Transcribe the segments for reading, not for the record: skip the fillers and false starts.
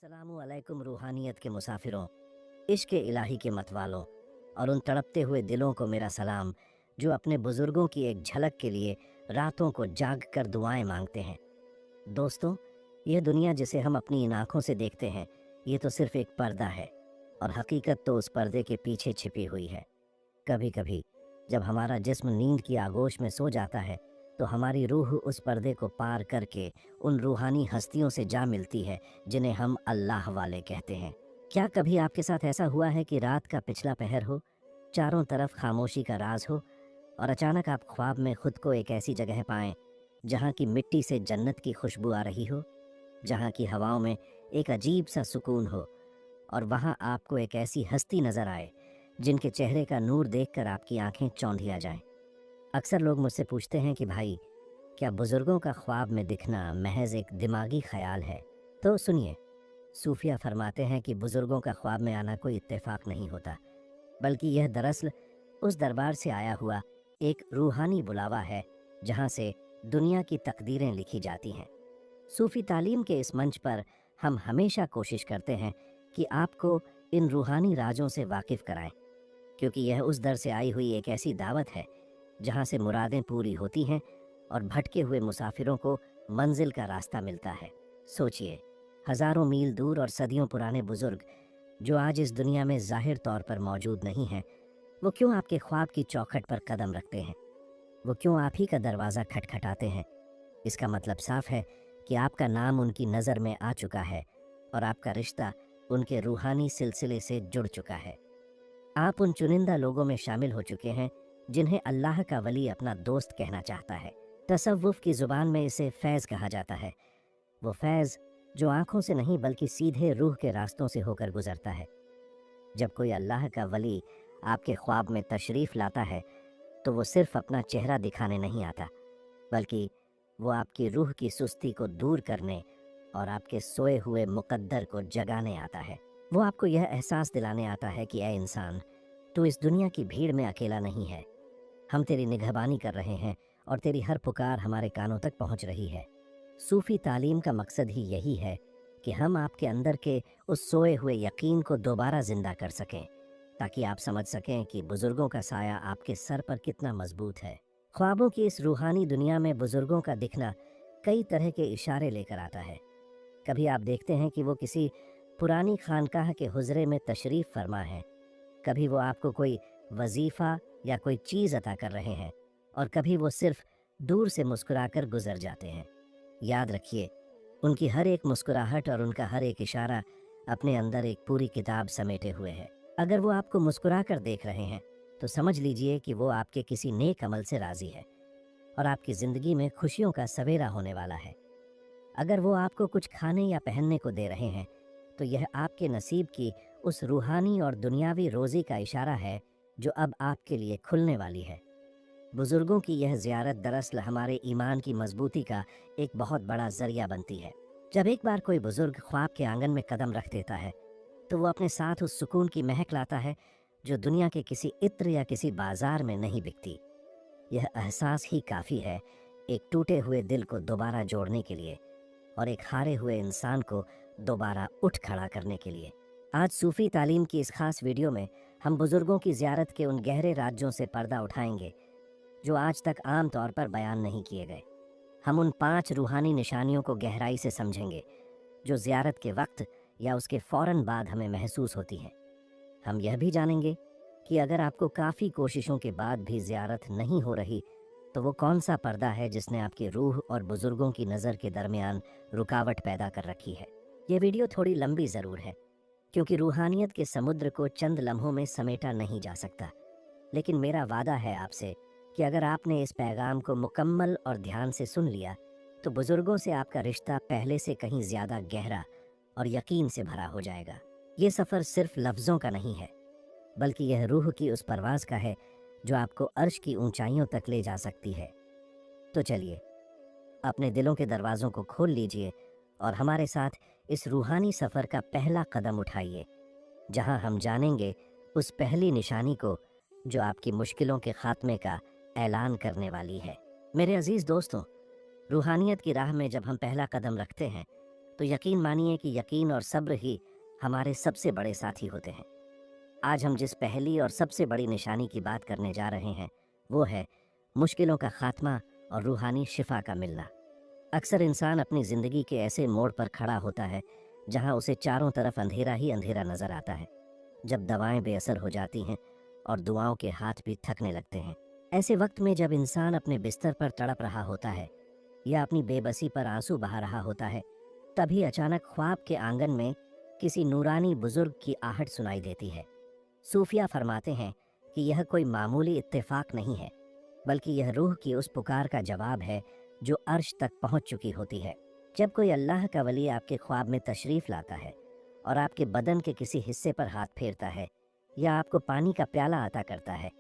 अस्सलामुअलैकुम रूहानियत के मुसाफिरों, इश्क इलाही के मतवालों और उन तड़पते हुए दिलों को मेरा सलाम जो अपने बुज़ुर्गों की एक झलक के लिए रातों को जाग कर दुआएं मांगते हैं। दोस्तों, यह दुनिया जिसे हम अपनी इन आँखों से देखते हैं, ये तो सिर्फ़ एक पर्दा है और हकीकत तो उस पर्दे के पीछे छिपी हुई है। कभी कभी जब हमारा जिस्म नींद की आगोश में सो जाता है तो हमारी रूह उस पर्दे को पार करके उन रूहानी हस्तियों से जा मिलती है जिन्हें हम अल्लाह वाले कहते हैं। क्या कभी आपके साथ ऐसा हुआ है कि रात का पिछला पहर हो, चारों तरफ खामोशी का राज हो और अचानक आप ख्वाब में खुद को एक ऐसी जगह पाएं जहां की मिट्टी से जन्नत की खुशबू आ रही हो, जहां की हवाओं में एक अजीब सा सुकून हो और वहां आपको एक ऐसी हस्ती नजर आए जिनके चेहरे का नूर देखकर आपकी आंखें चौंधिया जाएं। अक्सर लोग मुझसे पूछते हैं कि भाई, क्या बुजुर्गों का ख्वाब में दिखना महज एक दिमागी ख्याल है? तो सुनिए, सूफिया फरमाते हैं कि बुजुर्गों का ख्वाब में आना कोई इत्तेफाक नहीं होता, बल्कि यह दरअसल उस दरबार से आया हुआ एक रूहानी बुलावा है जहां से दुनिया की तकदीरें लिखी जाती हैं। सूफी तालीम के इस मंच पर हम हमेशा कोशिश करते हैं कि आपको इन रूहानी राजों से वाकिफ़ कराएं, क्योंकि यह उस दर से आई हुई एक ऐसी दावत है जहां से मुरादें पूरी होती हैं और भटके हुए मुसाफिरों को मंजिल का रास्ता मिलता है। सोचिए, हज़ारों मील दूर और सदियों पुराने बुजुर्ग जो आज इस दुनिया में ज़ाहिर तौर पर मौजूद नहीं हैं, वो क्यों आपके ख्वाब की चौखट पर कदम रखते हैं? वो क्यों आप ही का दरवाज़ा खटखटाते हैं? इसका मतलब साफ है कि आपका नाम उनकी नज़र में आ चुका है और आपका रिश्ता उनके रूहानी सिलसिले से जुड़ चुका है। आप उन चुनिंदा लोगों में शामिल हो चुके हैं जिन्हें अल्लाह का वली अपना दोस्त कहना चाहता है। तसव्वुफ़ की ज़ुबान में इसे फैज़ कहा जाता है। वो फैज़ जो आँखों से नहीं बल्कि सीधे रूह के रास्तों से होकर गुजरता है। जब कोई अल्लाह का वली आपके ख्वाब में तशरीफ़ लाता है तो वो सिर्फ़ अपना चेहरा दिखाने नहीं आता, बल्कि वो आपकी रूह की सुस्ती को दूर करने और आपके सोए हुए मुक़द्दर को जगाने आता है। वो आपको यह एहसास दिलाने आता है कि ऐ इंसान, तू इस दुनिया की भीड़ में अकेला नहीं है। हम तेरी निगहबानी कर रहे हैं और तेरी हर पुकार हमारे कानों तक पहुंच रही है। सूफ़ी तालीम का मकसद ही यही है कि हम आपके अंदर के उस सोए हुए यकीन को दोबारा ज़िंदा कर सकें, ताकि आप समझ सकें कि बुज़ुर्गों का साया आपके सर पर कितना मजबूत है। ख्वाबों की इस रूहानी दुनिया में बुज़ुर्गों का दिखना कई तरह के इशारे लेकर आता है। कभी आप देखते हैं कि वो किसी पुरानी खानकाह के हुजरे में तशरीफ़ फरमा है, कभी वो आपको कोई वजीफ़ा या कोई चीज़ अता कर रहे हैं और कभी वो सिर्फ दूर से मुस्कुराकर गुजर जाते हैं। याद रखिए, उनकी हर एक मुस्कुराहट और उनका हर एक इशारा अपने अंदर एक पूरी किताब समेटे हुए है। अगर वो आपको मुस्कुरा कर देख रहे हैं तो समझ लीजिए कि वो आपके किसी नेक अमल से राज़ी है और आपकी ज़िंदगी में खुशियों का सवेरा होने वाला है। अगर वो आपको कुछ खाने या पहनने को दे रहे हैं तो यह आपके नसीब की उस रूहानी और दुनियावी रोज़ी का इशारा है जो अब आपके लिए खुलने वाली है। बुज़ुर्गों की यह ज़ियारत दरअसल हमारे ईमान की मजबूती का एक बहुत बड़ा ज़रिया बनती है। जब एक बार कोई बुज़ुर्ग ख्वाब के आंगन में कदम रख देता है तो वो अपने साथ उस सुकून की महक लाता है जो दुनिया के किसी इत्र या किसी बाजार में नहीं बिकती। यह एहसास ही काफ़ी है एक टूटे हुए दिल को दोबारा जोड़ने के लिए और एक हारे हुए इंसान को दोबारा उठ खड़ा करने के लिए। आज सूफ़ी तालीम की इस खास वीडियो में हम बुज़ुर्गों की ज़ियारत के उन गहरे राज्यों से पर्दा उठाएंगे जो आज तक आम तौर पर बयान नहीं किए गए। हम उन 5 रूहानी निशानियों को गहराई से समझेंगे जो ज़ियारत के वक्त या उसके फ़ौरन बाद हमें महसूस होती हैं। हम यह भी जानेंगे कि अगर आपको काफ़ी कोशिशों के बाद भी ज़ियारत नहीं हो रही तो वो कौन सा पर्दा है जिसने आपकी रूह और बुज़ुर्गों की नज़र के दरमियान रुकावट पैदा कर रखी है। ये वीडियो थोड़ी लंबी ज़रूर है, क्योंकि रूहानियत के समुद्र को चंद लम्हों में समेटा नहीं जा सकता, लेकिन मेरा वादा है आपसे कि अगर आपने इस पैगाम को मुकम्मल और ध्यान से सुन लिया तो बुज़ुर्गों से आपका रिश्ता पहले से कहीं ज़्यादा गहरा और यकीन से भरा हो जाएगा। ये सफ़र सिर्फ लफ्ज़ों का नहीं है, बल्कि यह रूह की उस परवाज़ का है जो आपको अर्श की ऊंचाइयों तक ले जा सकती है। तो चलिए, अपने दिलों के दरवाज़ों को खोल लीजिए और हमारे साथ इस रूहानी सफ़र का पहला कदम उठाइए, जहां हम जानेंगे उस पहली निशानी को जो आपकी मुश्किलों के ख़ात्मे का ऐलान करने वाली है। मेरे अजीज़ दोस्तों, रूहानियत की राह में जब हम पहला कदम रखते हैं तो यकीन मानिए कि यकीन और सब्र ही हमारे सबसे बड़े साथी होते हैं। आज हम जिस पहली और सबसे बड़ी निशानी की बात करने जा रहे हैं वो है मुश्किलों का खात्मा और रूहानी शिफा का मिलना। अक्सर इंसान अपनी ज़िंदगी के ऐसे मोड़ पर खड़ा होता है जहां उसे चारों तरफ अंधेरा ही अंधेरा नज़र आता है, जब दवाएं बेअसर हो जाती हैं और दुआओं के हाथ भी थकने लगते हैं। ऐसे वक्त में जब इंसान अपने बिस्तर पर तड़प रहा होता है या अपनी बेबसी पर आंसू बहा रहा होता है, तभी अचानक ख्वाब के आंगन में किसी नूरानी बुजुर्ग की आहट सुनाई देती है। सूफिया फरमाते हैं कि यह कोई मामूली इत्तेफाक नहीं है, बल्कि यह रूह की उस पुकार का जवाब है जो अर्श तक पहुंच चुकी होती है। जब कोई अल्लाह का वली आपके ख्वाब में तशरीफ़ लाता है और आपके बदन के किसी हिस्से पर हाथ फेरता है या आपको पानी का प्याला अता करता है,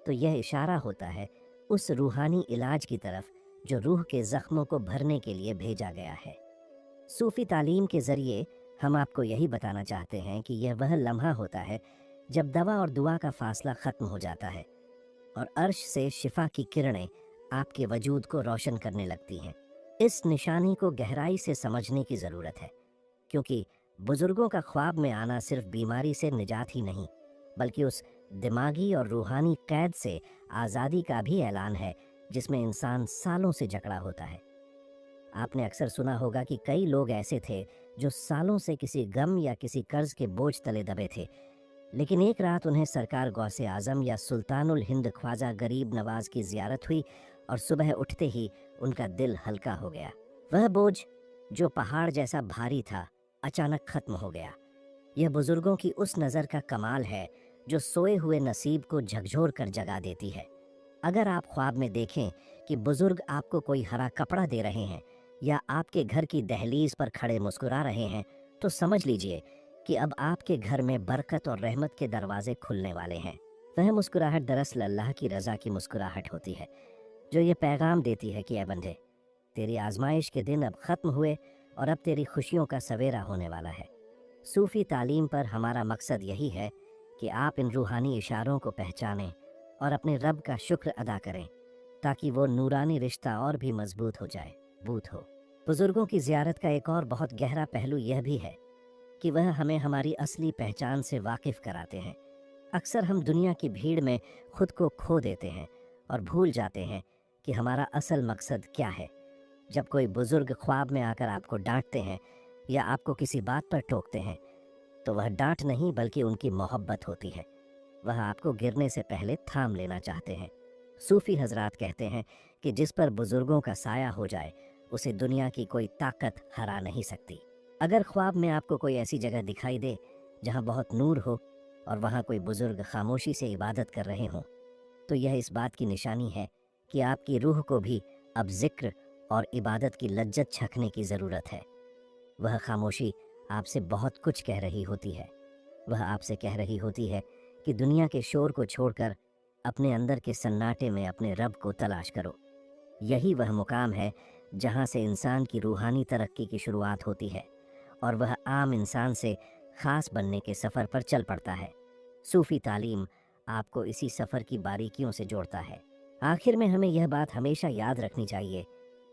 तो यह इशारा होता है उस रूहानी इलाज की तरफ जो रूह के ज़ख्मों को भरने के लिए भेजा गया है। सूफ़ी तालीम के ज़रिए हम आपको यही बताना चाहते हैं कि यह वह लम्हा होता है जब दवा और दुआ का फासला ख़त्म हो जाता है और अर्श से शिफा की किरणें आपके वजूद को रोशन करने लगती हैं। इस निशानी को गहराई से समझने की ज़रूरत है, क्योंकि बुज़ुर्गों का ख्वाब में आना सिर्फ बीमारी से निजात ही नहीं, बल्कि उस दिमागी और रूहानी कैद से आज़ादी का भी ऐलान है जिसमें इंसान सालों से जकड़ा होता है। आपने अक्सर सुना होगा कि कई लोग ऐसे थे जो सालों से किसी गम या किसी कर्ज के बोझ तले दबे थे, लेकिन एक रात उन्हें सरकार गौसे आज़म या सुल्तानुल हिंद ख्वाजा गरीब नवाज की ज़ियारत हुई और सुबह उठते ही उनका दिल हल्का हो गया। वह बोझ जो पहाड़ जैसा भारी था अचानक ख़त्म हो गया। यह बुज़ुर्गों की उस नज़र का कमाल है जो सोए हुए नसीब को झकझोर कर जगा देती है। अगर आप ख्वाब में देखें कि बुज़ुर्ग आपको कोई हरा कपड़ा दे रहे हैं या आपके घर की दहलीज पर खड़े मुस्कुरा रहे हैं, तो समझ लीजिए कि अब आपके घर में बरकत और रहमत के दरवाजे खुलने वाले हैं। वह मुस्कुराहट दरअसल अल्लाह की रज़ा की मुस्कुराहट होती है, जो ये पैगाम देती है कि ऐ बंदे, तेरी आजमाइश के दिन अब ख़त्म हुए और अब तेरी खुशियों का सवेरा होने वाला है। सूफ़ी तालीम पर हमारा मकसद यही है कि आप इन रूहानी इशारों को पहचानें और अपने रब का शुक्र अदा करें, ताकि वो नूरानी रिश्ता और भी मजबूत हो जाए, बूत हो। बुज़ुर्गों की ज़ियारत का एक और बहुत गहरा पहलू यह भी है कि वह हमें हमारी असली पहचान से वाकिफ़ कराते हैं। अक्सर हम दुनिया की भीड़ में खुद को खो देते हैं और भूल जाते हैं कि हमारा असल मकसद क्या है। जब कोई बुज़ुर्ग ख्वाब में आकर आपको डांटते हैं या आपको किसी बात पर टोकते हैं, तो वह डांट नहीं बल्कि उनकी मोहब्बत होती है। वह आपको गिरने से पहले थाम लेना चाहते हैं। सूफ़ी हजरात कहते हैं कि जिस पर बुज़ुर्गों का साया हो जाए उसे दुनिया की कोई ताकत हरा नहीं सकती। अगर ख्वाब में आपको कोई ऐसी जगह दिखाई दे जहां बहुत नूर हो और वहां कोई बुज़ुर्ग खामोशी से इबादत कर रहे हों, तो यह इस बात की निशानी है कि आपकी रूह को भी अब ज़िक्र और इबादत की लज्जत चखने की ज़रूरत है। वह खामोशी आपसे बहुत कुछ कह रही होती है। वह आपसे कह रही होती है कि दुनिया के शोर को छोड़कर अपने अंदर के सन्नाटे में अपने रब को तलाश करो। यही वह मुकाम है जहाँ से इंसान की रूहानी तरक्की की शुरुआत होती है और वह आम इंसान से ख़ास बनने के सफ़र पर चल पड़ता है। सूफ़ी तालीम आपको इसी सफ़र की बारीकियों से जोड़ता है। आखिर में हमें यह बात हमेशा याद रखनी चाहिए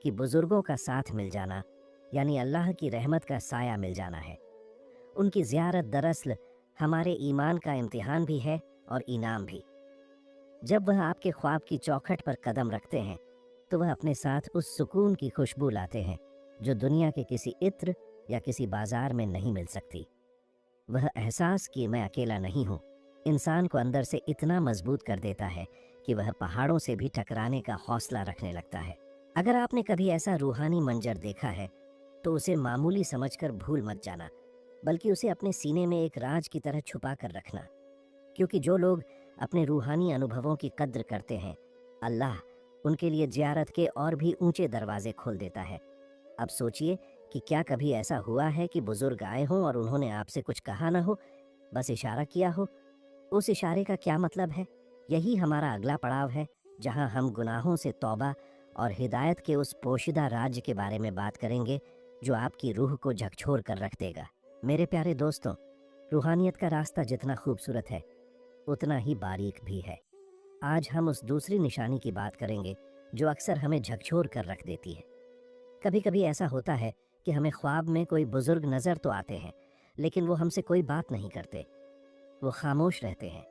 कि बुज़ुर्गों का साथ मिल जाना यानी अल्लाह की रहमत का साया मिल जाना है। उनकी ज़ियारत दरअसल हमारे ईमान का इम्तिहान भी है और इनाम भी। जब वह आपके ख्वाब की चौखट पर कदम रखते हैं तो वह अपने साथ उस सुकून की खुशबू लाते हैं जो दुनिया के किसी इत्र या किसी बाजार में नहीं मिल सकती। वह एहसास कि मैं अकेला नहीं हूँ इंसान को अंदर से इतना मजबूत कर देता है कि वह पहाड़ों से भी टकराने का हौसला रखने लगता है। अगर आपने कभी ऐसा रूहानी मंजर देखा है तो उसे मामूली समझकर भूल मत जाना, बल्कि उसे अपने सीने में एक राज की तरह छुपा कर रखना, क्योंकि जो लोग अपने रूहानी अनुभवों की कद्र करते हैं, अल्लाह उनके लिए ज़ियारत के और भी ऊंचे दरवाजे खोल देता है। अब सोचिए कि क्या कभी ऐसा हुआ है कि बुज़ुर्ग आए हों और उन्होंने आपसे कुछ कहा ना हो, बस इशारा किया हो। उस इशारे का क्या मतलब है? यही हमारा अगला पड़ाव है, जहां हम गुनाहों से तौबा और हिदायत के उस पोशीदा राज्य के बारे में बात करेंगे जो आपकी रूह को झकझोर कर रख देगा। मेरे प्यारे दोस्तों, रूहानियत का रास्ता जितना खूबसूरत है उतना ही बारीक भी है। आज हम उस दूसरी निशानी की बात करेंगे जो अक्सर हमें झकझोर कर रख देती है। कभी कभी ऐसा होता है کہ ہمیں خواب میں کوئی بزرگ نظر تو آتے ہیں لیکن وہ ہم سے کوئی بات نہیں کرتے، وہ خاموش رہتے ہیں،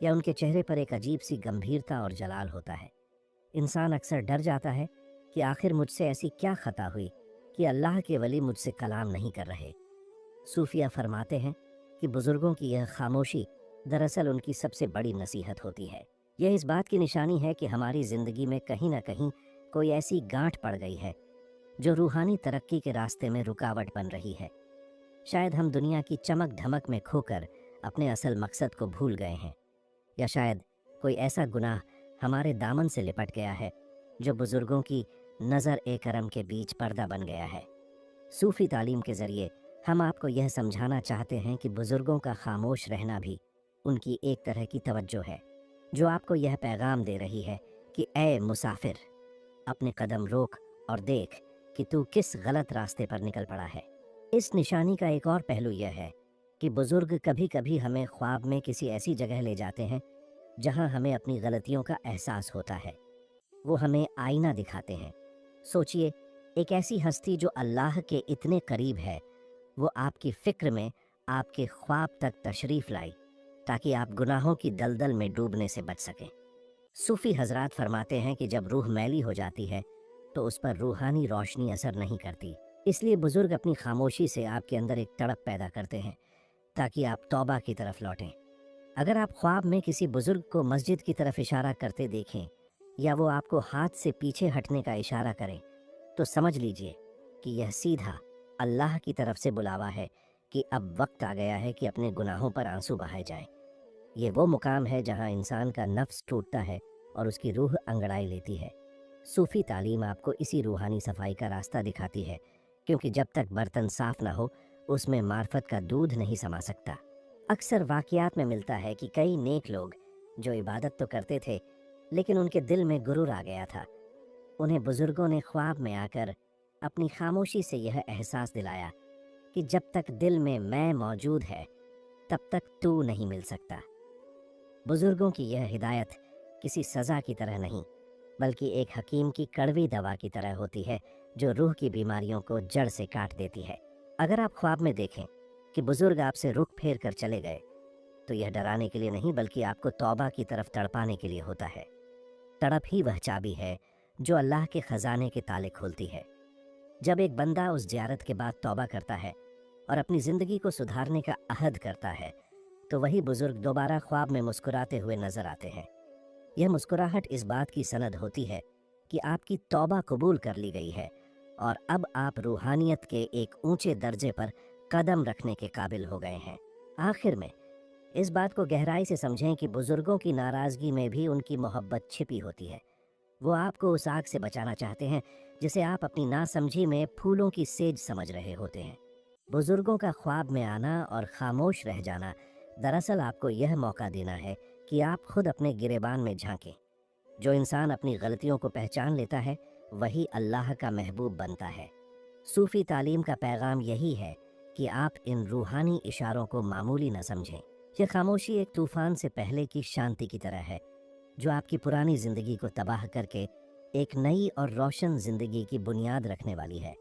یا ان کے چہرے پر ایک عجیب سی گمبھیرتا اور جلال ہوتا ہے۔ انسان اکثر ڈر جاتا ہے کہ آخر مجھ سے ایسی کیا خطا ہوئی کہ اللہ کے ولی مجھ سے کلام نہیں کر رہے۔ صوفیہ فرماتے ہیں کہ بزرگوں کی یہ خاموشی دراصل ان کی سب سے بڑی نصیحت ہوتی ہے۔ یہ اس بات کی نشانی ہے کہ ہماری زندگی میں کہیں نہ کہیں کوئی ایسی گانٹھ پڑ گئی ہے جو روحانی ترقی کے راستے میں رکاوٹ بن رہی ہے۔ شاید ہم دنیا کی چمک دھمک میں کھو کر اپنے اصل مقصد کو بھول گئے ہیں، یا شاید کوئی ایسا گناہ ہمارے دامن سے لپٹ گیا ہے جو بزرگوں کی نظر کرم کے بیچ پردہ بن گیا ہے۔ صوفی تعلیم کے ذریعے ہم آپ کو یہ سمجھانا چاہتے ہیں کہ بزرگوں کا خاموش رہنا بھی ان کی ایک طرح کی توجہ ہے، جو آپ کو یہ پیغام دے رہی ہے کہ اے مسافر، اپنے قدم روک اور دیکھ کہ تو کس غلط راستے پر نکل پڑا ہے۔ اس نشانی کا ایک اور پہلو یہ ہے کہ بزرگ کبھی کبھی ہمیں خواب میں کسی ایسی جگہ لے جاتے ہیں جہاں ہمیں اپنی غلطیوں کا احساس ہوتا ہے۔ وہ ہمیں آئینہ دکھاتے ہیں۔ سوچئے، ایک ایسی ہستی جو اللہ کے اتنے قریب ہے، وہ آپ کی فکر میں آپ کے خواب تک تشریف لائی تاکہ آپ گناہوں کی دلدل میں ڈوبنے سے بچ سکیں۔ صوفی حضرات فرماتے ہیں کہ جب روح میلی ہو جاتی ہے تو اس پر روحانی روشنی اثر نہیں کرتی، اس لیے بزرگ اپنی خاموشی سے آپ کے اندر ایک تڑپ پیدا کرتے ہیں تاکہ آپ توبہ کی طرف لوٹیں۔ اگر آپ خواب میں کسی بزرگ کو مسجد کی طرف اشارہ کرتے دیکھیں یا وہ آپ کو ہاتھ سے پیچھے ہٹنے کا اشارہ کریں تو سمجھ لیجئے کہ یہ سیدھا اللہ کی طرف سے بلاوا ہے کہ اب وقت آ گیا ہے کہ اپنے گناہوں پر آنسو بہائے جائیں۔ یہ وہ مقام ہے جہاں انسان کا نفس ٹوٹتا ہے اور اس کی روح انگڑائی لیتی ہے۔ صوفی تعلیم آپ کو اسی روحانی صفائی کا راستہ دکھاتی ہے، کیونکہ جب تک برتن صاف نہ ہو اس میں معرفت کا دودھ نہیں سما سکتا۔ اکثر واقعات میں ملتا ہے کہ کئی نیک لوگ جو عبادت تو کرتے تھے لیکن ان کے دل میں غرور آ گیا تھا، انہیں بزرگوں نے خواب میں آ کر اپنی خاموشی سے یہ احساس دلایا کہ جب تک دل میں موجود ہے تب تک تو نہیں مل سکتا۔ بزرگوں کی یہ ہدایت کسی سزا کی طرح نہیں بلکہ ایک حکیم کی کڑوی دوا کی طرح ہوتی ہے جو روح کی بیماریوں کو جڑ سے کاٹ دیتی ہے۔ اگر آپ خواب میں دیکھیں کہ بزرگ آپ سے رخ پھیر کر چلے گئے تو یہ ڈرانے کے لیے نہیں بلکہ آپ کو توبہ کی طرف تڑپانے کے لیے ہوتا ہے۔ تڑپ ہی وہ چابی ہے جو اللہ کے خزانے کے تالے کھولتی ہے۔ جب ایک بندہ اس زیارت کے بعد توبہ کرتا ہے اور اپنی زندگی کو سدھارنے کا عہد کرتا ہے تو وہی بزرگ دوبارہ خواب میں مسکراتے ہوئے نظر آتے ہیں۔ یہ مسکراہٹ اس بات کی سند ہوتی ہے کہ آپ کی توبہ قبول کر لی گئی ہے اور اب آپ روحانیت کے ایک اونچے درجے پر قدم رکھنے کے قابل ہو گئے ہیں۔ آخر میں اس بات کو گہرائی سے سمجھیں کہ بزرگوں کی ناراضگی میں بھی ان کی محبت چھپی ہوتی ہے۔ وہ آپ کو اس آگ سے بچانا چاہتے ہیں جسے آپ اپنی ناسمجھی میں پھولوں کی سیج سمجھ رہے ہوتے ہیں۔ بزرگوں کا خواب میں آنا اور خاموش رہ جانا دراصل آپ کو یہ موقع دینا ہے کہ آپ خود اپنے گریبان میں جھانکیں۔ جو انسان اپنی غلطیوں کو پہچان لیتا ہے وہی اللہ کا محبوب بنتا ہے۔ صوفی تعلیم کا پیغام یہی ہے کہ آپ ان روحانی اشاروں کو معمولی نہ سمجھیں۔ یہ خاموشی ایک طوفان سے پہلے کی شانتی کی طرح ہے جو آپ کی پرانی زندگی کو تباہ کر کے ایک نئی اور روشن زندگی کی بنیاد رکھنے والی ہے۔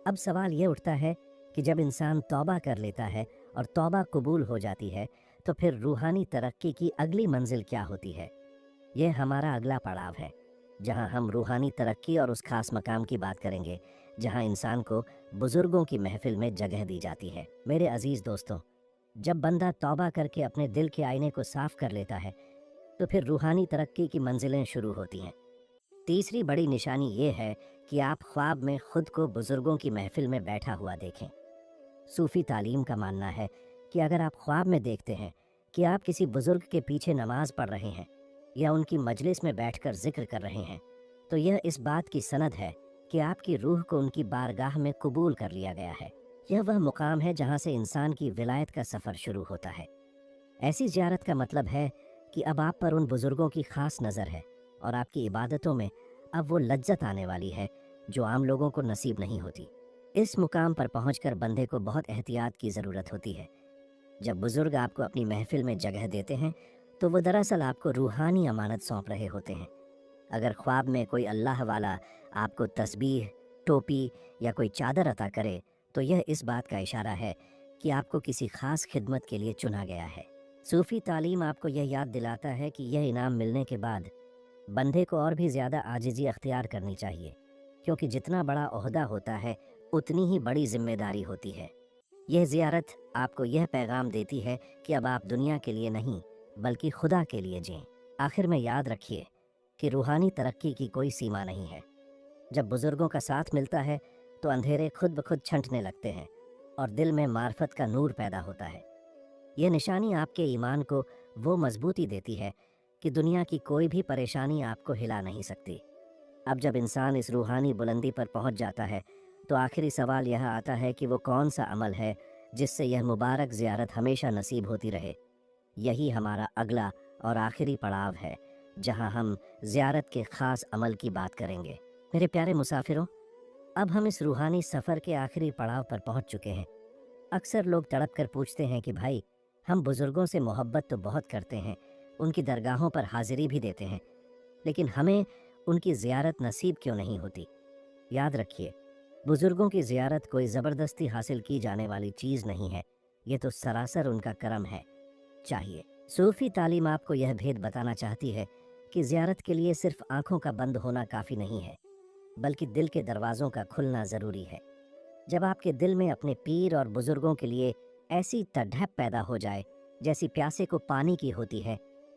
اب سوال یہ اٹھتا ہے کہ جب انسان توبہ کر لیتا ہے اور توبہ قبول ہو جاتی ہے تو پھر روحانی ترقی کی اگلی منزل کیا ہوتی ہے؟ یہ ہمارا اگلا پڑاؤ ہے جہاں ہم روحانی ترقی اور اس خاص مقام کی بات کریں گے جہاں انسان کو بزرگوں کی محفل میں جگہ دی جاتی ہے۔ میرے عزیز دوستوں، جب بندہ توبہ کر کے اپنے دل کے آئینے کو صاف کر لیتا ہے تو پھر روحانی ترقی کی منزلیں شروع ہوتی ہیں۔ تیسری بڑی نشانی یہ ہے کہ آپ خواب میں خود کو بزرگوں کی محفل میں بیٹھا ہوا دیکھیں۔ صوفی تعلیم کا ماننا ہے کہ اگر آپ خواب میں دیکھتے ہیں کہ آپ کسی بزرگ کے پیچھے نماز پڑھ رہے ہیں یا ان کی مجلس میں بیٹھ کر ذکر کر رہے ہیں تو یہ اس بات کی سند ہے کہ آپ کی روح کو ان کی بارگاہ میں قبول کر لیا گیا ہے۔ یہ وہ مقام ہے جہاں سے انسان کی ولایت کا سفر شروع ہوتا ہے۔ ایسی زیارت کا مطلب ہے کہ اب آپ پر ان بزرگوں کی خاص نظر ہے اور آپ کی عبادتوں میں اب وہ لذت آنے والی ہے جو عام لوگوں کو نصیب نہیں ہوتی۔ اس مقام پر پہنچ کر بندے کو بہت احتیاط کی ضرورت ہوتی ہے۔ جب بزرگ آپ کو اپنی محفل میں جگہ دیتے ہیں تو وہ دراصل آپ کو روحانی امانت سونپ رہے ہوتے ہیں۔ اگر خواب میں کوئی اللہ والا آپ کو تسبیح، टोपी या कोई चादर अता करे तो यह इस बात का इशारा है कि आपको किसी खास खिदमत के लिए चुना गया है। सूफ़ी तालीम आपको यह याद दिलाता है कि यह इनाम मिलने के बाद बंदे को और भी ज़्यादा आजिज़ी अख्तियार करनी चाहिए, क्योंकि जितना बड़ा ओहदा होता है उतनी ही बड़ी जिम्मेदारी होती है। यह ज़ियारत आपको यह पैगाम देती है कि अब आप दुनिया के लिए नहीं बल्कि खुदा के लिए जिएं। आखिर में याद रखिए कि रूहानी तरक्की की कोई सीमा नहीं है। जब बुज़ुर्गों का साथ मिलता है तो अंधेरे खुद ब खुद छंटने लगते हैं और दिल में मार्फत का नूर पैदा होता है। यह निशानी आपके ईमान को वो मजबूती देती है कि दुनिया की कोई भी परेशानी आपको हिला नहीं सकती। अब जब इंसान इस रूहानी बुलंदी पर पहुंच जाता है तो आखिरी सवाल यह आता है कि वो कौन सा अमल है जिससे यह मुबारक ज़ियारत हमेशा नसीब होती रहे। यही हमारा अगला और आखिरी पड़ाव है, जहां हम ज़ियारत के ख़ास अमल की बात करेंगे। मेरे प्यारे मुसाफिरों, अब हम इस रूहानी सफ़र के आखिरी पड़ाव पर पहुंच चुके हैं। अक्सर लोग तड़प कर पूछते हैं कि भाई, हम बुज़ुर्गों से मोहब्बत तो बहुत करते हैं, उनकी दरगाहों पर हाज़िरी भी देते हैं, लेकिन हमें उनकी ज़ियारत नसीब क्यों नहीं होती? याद रखिए, बुज़ुर्गों की ज़ियारत कोई ज़बरदस्ती हासिल की जाने वाली चीज़ नहीं है, ये तो सरासर उनका करम है चाहिए। सूफ़ी तालीम आपको यह भेद बताना चाहती है कि ज़ियारत के लिए सिर्फ आँखों का बंद होना काफ़ी नहीं है, बल्कि दिल के दरवाज़ों का खुलना ज़रूरी है। जब आपके दिल में अपने पीर और बुज़ुर्गों के लिए ऐसी तड़प पैदा हो जाए जैसी प्यासे को पानी की होती है,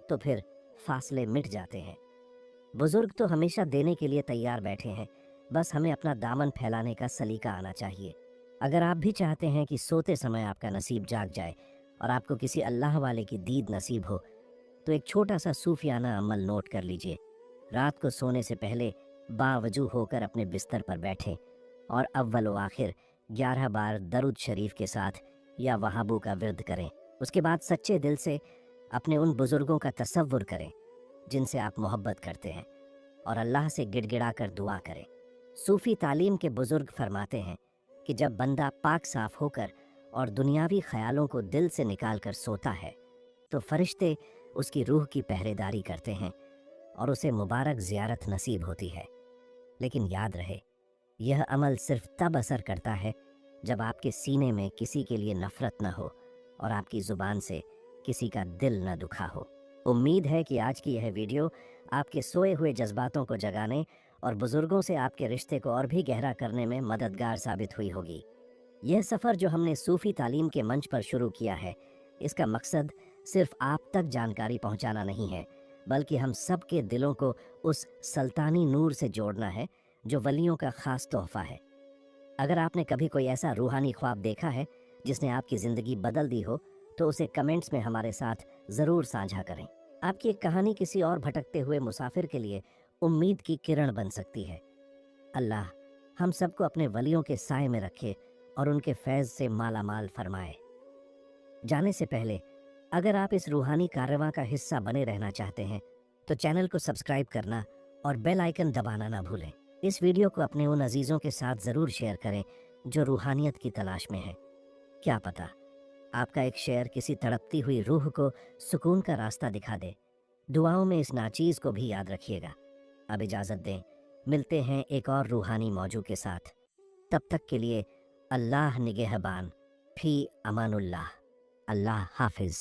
तो फिर फासले मिट जाते हैं। बुज़ुर्ग तो हमेशा देने के लिए तैयार बैठे हैं, बस हमें अपना दामन फैलाने का सलीका आना चाहिए। अगर आप भी चाहते हैं कि सोते समय आपका नसीब जाग जाए और आपको किसी अल्लाह वाले की दीद नसीब हो, तो एक छोटा सा सूफियाना अमल नोट कर लीजिए। रात को सोने से पहले बावजू होकर अपने बिस्तर पर बैठें और अव्वल व आखिर 11 बार दरूद शरीफ के साथ या वहाबू का विर्द करें। उसके बाद सच्चे दिल से अपने उन बुज़ुर्गों का तसव्वुर करें जिनसे आप मोहब्बत करते हैं और अल्लाह से गिड़गिड़ा कर दुआ करें। सूफ़ी तालीम के बुज़ुर्ग फरमाते हैं कि जब बंदा पाक साफ होकर और दुनियावी ख्यालों को दिल से निकाल कर सोता है तो फरिश्ते उसकी रूह की पहरेदारी करते हैं और उसे मुबारक ज़ियारत नसीब होती है। लेकिन याद रहे, यह अमल सिर्फ तब असर करता है जब आपके सीने में किसी के लिए नफ़रत न हो और आपकी ज़ुबान से किसी का दिल न दुखा हो। उम्मीद है कि आज की यह वीडियो आपके सोए हुए जज्बातों को जगाने और बुज़ुर्गों से आपके रिश्ते को और भी गहरा करने में मददगार साबित हुई होगी। यह सफ़र जो हमने सूफ़ी तालीम के मंच पर शुरू किया है, इसका मकसद सिर्फ आप तक जानकारी पहुंचाना नहीं है, बल्कि हम सब के दिलों को उस सल्तानी नूर से जोड़ना है जो वलियों का ख़ास तोहफ़ा है। अगर आपने कभी कोई ऐसा रूहानी ख्वाब देखा है जिसने आपकी ज़िंदगी बदल दी हो, तो उसे कमेंट्स में हमारे साथ ज़रूर साझा करें। आपकी एक कहानी किसी और भटकते हुए मुसाफिर के लिए उम्मीद की किरण बन सकती है। अल्लाह हम सबको अपने वलियों के साए में रखे और उनके फैज़ से माला माल फरमाए। जाने से पहले अगर आप इस रूहानी कारवां का हिस्सा बने रहना चाहते हैं तो चैनल को सब्सक्राइब करना और बेल आइकन दबाना ना भूलें। इस वीडियो को अपने उन अजीज़ों के साथ ज़रूर शेयर करें जो रूहानियत की तलाश में हैं। क्या पता आपका एक शेयर किसी तड़पती हुई रूह को सुकून का रास्ता दिखा दे। दुआओं में इस नाचीज़ को भी याद रखिएगा। अब इजाज़त दें, मिलते हैं एक और रूहानी मौजू के साथ। तब तक के लिए अल्लाह निगहबान, फी अमानुल्लाह। अल्लाह हाफिज़।